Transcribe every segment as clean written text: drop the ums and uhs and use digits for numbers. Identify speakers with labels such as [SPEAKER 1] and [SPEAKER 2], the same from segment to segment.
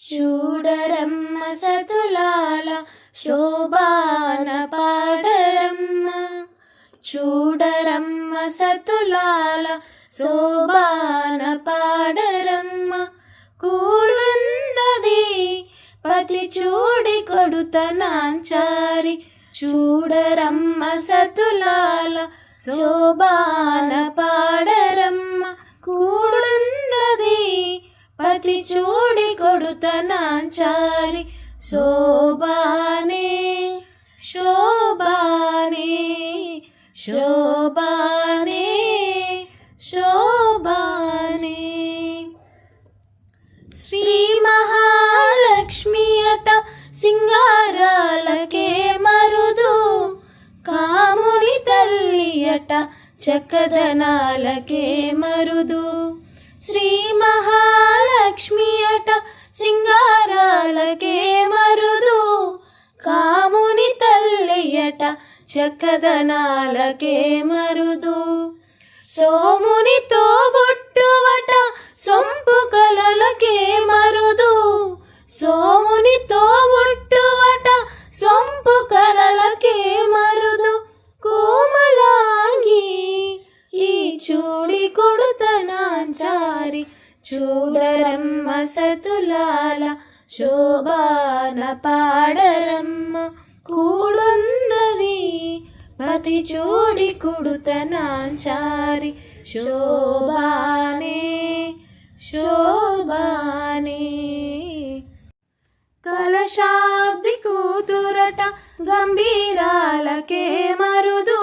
[SPEAKER 1] చూడరమ్మ సతులాల శోభాన పాడరమ్మ, చూడరమ్మ సతులాల శోభాన పాడరమ్మ. కూడున్నది పతి చూడి కొడుత నాంచారి, చూడరమ్మ సతులాల శోభాన పాడరమ్మ. కూడున్నది పతి చూడి కొడుత నాంచారి, శోభానే శోభానే శోభానే శోభానే. శ్రీ మహాలక్ష్మి అట సింగారాలకే మరుదు, కాముని తల్లి అట చక్కదనాలకే మరుదు. శ్రీ మహాలక్ష్మి అట సింగారాలకే మరుదు, కాముని తల్లి అట చక్కదనాలకే మరుదు. సోమునితో బొట్టువట సొంపు కలలకే మరుదు, సోమునితో బొట్టువట సొంపు కలలకే మరుదు. కోమలాంగి ఈ చూడి కొడుత నాంచారి, చూడరమ్మ సతులాల శోభాన పాడరమ్మ. కూడున్నది పతి చూడి కొడుత నాంచారి, శోభానే శోభానే. కలశాబ్ది కూతురట గంభీరాలకే మరుదు,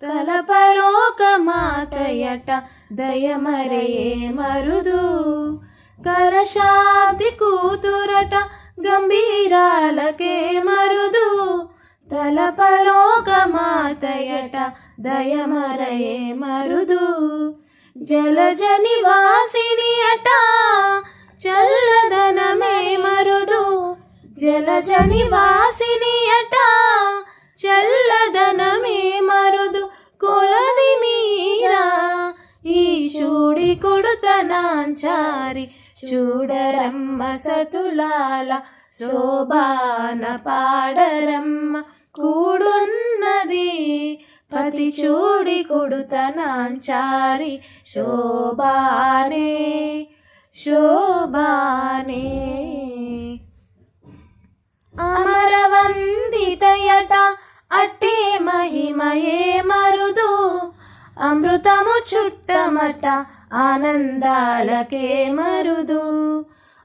[SPEAKER 1] కలపలోక మాతయట దయమరయే మరుదు. కలశాబ్ది కూతురట గంభీరాలకే మరుదు, తలపలోక మాతయట దయమరయే మరుదు. జలజ నివాసిని అట చల్లదనమే మరుదు, జలజ నివాసిని అట చల్లదనమే మరుదు. కొలది మీరా ఈ చూడి కొడుత నాంచారి, చూడరమ్మ సతులాల శోభాన పాడరమ్మ. కూడున్నది పతి చూడి కొడుత నాంచారి, శోభానే శోభానే. అమరవందితయట అట్టే మహిమయే మరుదు, అమృతము చుట్టమట ఆనందాలకే మరుదు.